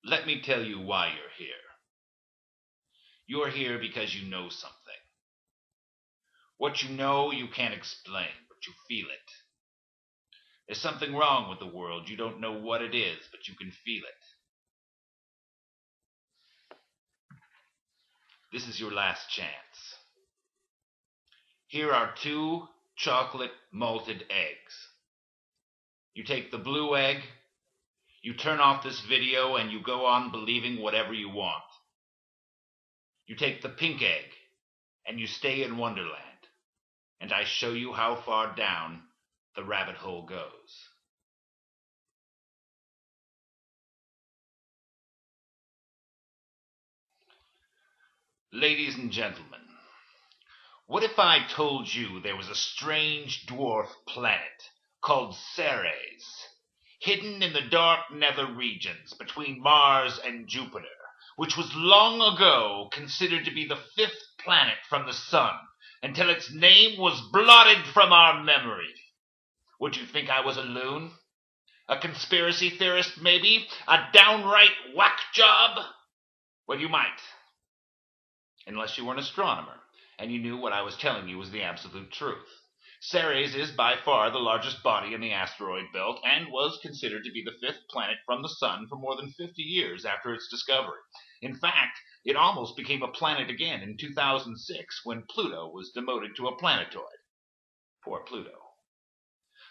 Let me tell you why you're here. You're here because you know something. What you know you can't explain, but you feel it. There's something wrong with the world. You don't know what it is, but you can feel it. This is your last chance. Here are 2 chocolate malted eggs. You take the blue egg, you turn off this video, and you go on believing whatever you want. You take the pink egg, and you stay in Wonderland, and I show you how far down the rabbit hole goes. Ladies and gentlemen, what if I told you there was a strange dwarf planet called Ceres, hidden in the dark nether regions between Mars and Jupiter, which was long ago considered to be the 5th planet from the sun, until its name was blotted from our memory? Would you think I was a loon? A conspiracy theorist, maybe? A downright whack job? Well, you might. Unless you were an astronomer, and you knew what I was telling you was the absolute truth. Ceres is by far the largest body in the asteroid belt, and was considered to be the 5th planet from the sun for more than 50 years after its discovery. In fact, it almost became a planet again in 2006 when Pluto was demoted to a planetoid. Poor Pluto.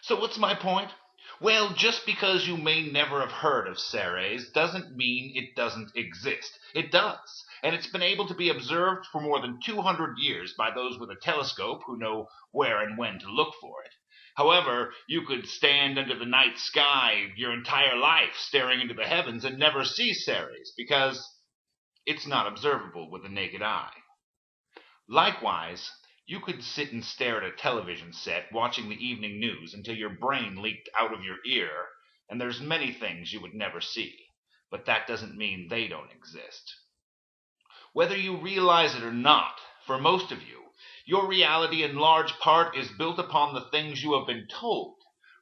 So what's my point? Well, just because you may never have heard of Ceres doesn't mean it doesn't exist. It does, and it's been able to be observed for more than 200 years by those with a telescope who know where and when to look for it. However, you could stand under the night sky your entire life staring into the heavens and never see Ceres because it's not observable with the naked eye. Likewise, you could sit and stare at a television set watching the evening news until your brain leaked out of your ear, and there's many things you would never see, but that doesn't mean they don't exist. Whether you realize it or not, for most of you, your reality in large part is built upon the things you have been told,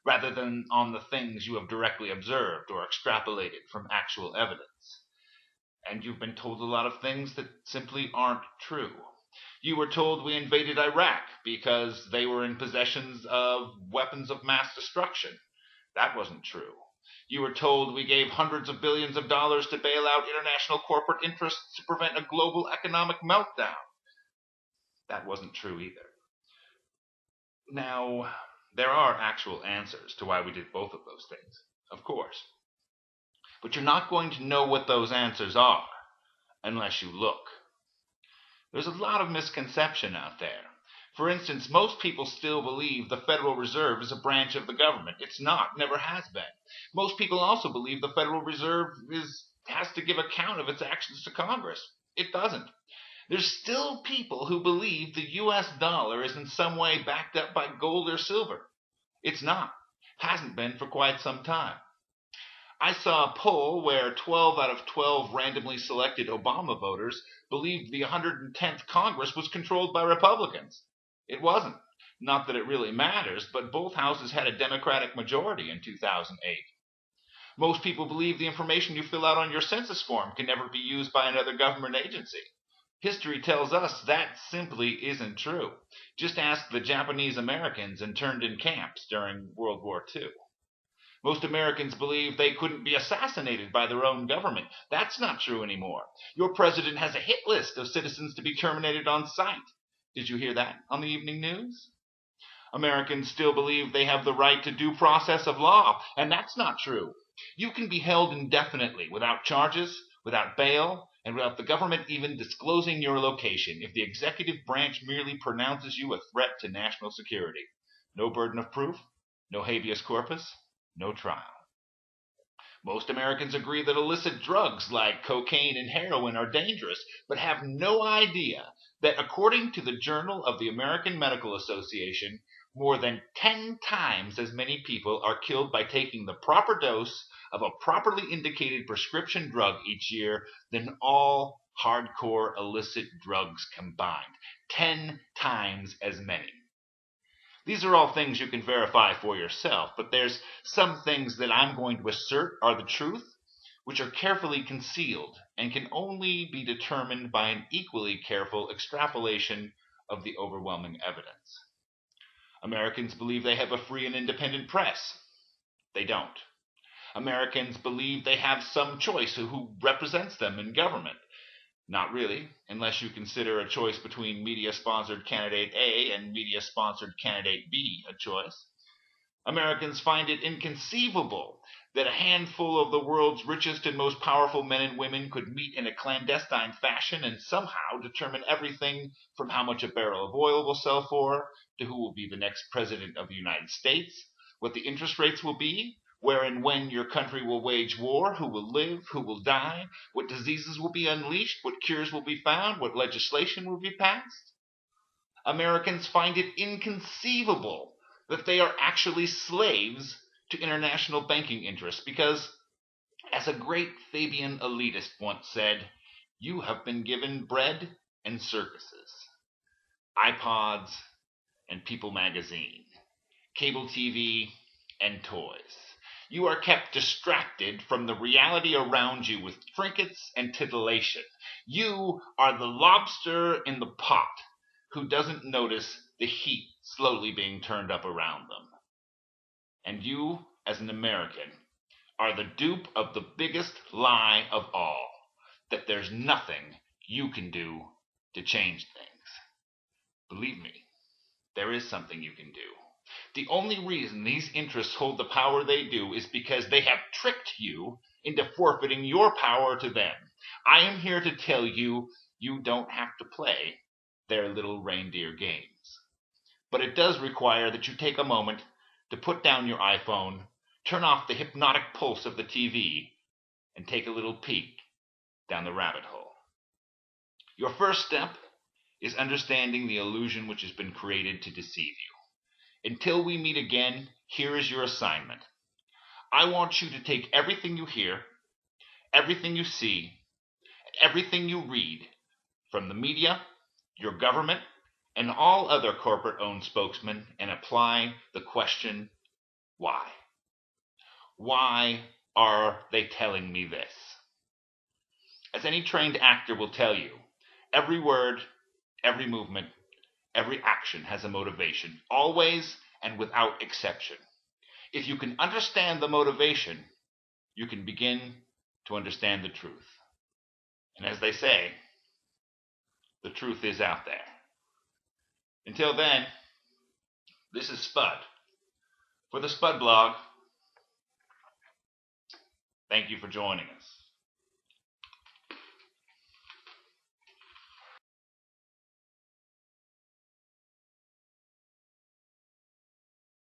rather than on the things you have directly observed or extrapolated from actual evidence. And you've been told a lot of things that simply aren't true. You were told we invaded Iraq because they were in possession of weapons of mass destruction. That wasn't true. You were told we gave hundreds of billions of dollars to bail out international corporate interests to prevent a global economic meltdown. That wasn't true either. Now, there are actual answers to why we did both of those things, of course. But you're not going to know what those answers are unless you look. There's a lot of misconception out there. For instance, most people still believe the Federal Reserve is a branch of the government. It's not, never has been. Most people also believe the Federal Reserve has to give account of its actions to Congress. It doesn't. There's still people who believe the U.S. dollar is in some way backed up by gold or silver. It's not. Hasn't been for quite some time. I saw a poll where 12 out of 12 randomly selected Obama voters believed the 110th Congress was controlled by Republicans. It wasn't. Not that it really matters, but both houses had a Democratic majority in 2008. Most people believe the information you fill out on your census form can never be used by another government agency. History tells us that simply isn't true. Just ask the Japanese Americans interned in camps during World War II. Most Americans believe they couldn't be assassinated by their own government. That's not true anymore. Your president has a hit list of citizens to be terminated on sight. Did you hear that on the evening news? Americans still believe they have the right to due process of law, and that's not true. You can be held indefinitely without charges, without bail, and without the government even disclosing your location if the executive branch merely pronounces you a threat to national security. No burden of proof, no habeas corpus, no trial. Most Americans agree that illicit drugs like cocaine and heroin are dangerous, but have no idea that according to the Journal of the American Medical Association, more than 10 times as many people are killed by taking the proper dose of a properly indicated prescription drug each year than all hardcore illicit drugs combined. 10 times as many. These are all things you can verify for yourself, but there's some things that I'm going to assert are the truth, which are carefully concealed and can only be determined by an equally careful extrapolation of the overwhelming evidence. Americans believe they have a free and independent press. They don't. Americans believe they have some choice of who represents them in government. Not really, unless you consider a choice between media-sponsored candidate A and media-sponsored candidate B a choice. Americans find it inconceivable that a handful of the world's richest and most powerful men and women could meet in a clandestine fashion and somehow determine everything from how much a barrel of oil will sell for, to who will be the next president of the United States, what the interest rates will be, where and when your country will wage war, who will live, who will die, what diseases will be unleashed, what cures will be found, what legislation will be passed. Americans find it inconceivable that they are actually slaves to international banking interests because, as a great Fabian elitist once said, you have been given bread and circuses, iPods and People magazine, cable TV and toys. You are kept distracted from the reality around you with trinkets and titillation. You are the lobster in the pot who doesn't notice the heat slowly being turned up around them. And you, as an American, are the dupe of the biggest lie of all, that there's nothing you can do to change things. Believe me, there is something you can do. The only reason these interests hold the power they do is because they have tricked you into forfeiting your power to them. I am here to tell you, you don't have to play their little reindeer games. But it does require that you take a moment to put down your iPhone, turn off the hypnotic pulse of the TV, and take a little peek down the rabbit hole. Your first step is understanding the illusion which has been created to deceive you. Until we meet again, here is your assignment. I want you to take everything you hear, everything you see, everything you read from the media, your government, and all other corporate-owned spokesmen and apply the question, why? Why are they telling me this? As any trained actor will tell you, every word, every movement, every action has a motivation, always and without exception. If you can understand the motivation, you can begin to understand the truth. And as they say, the truth is out there. Until then, this is Spud. For the Spud blog, thank you for joining us.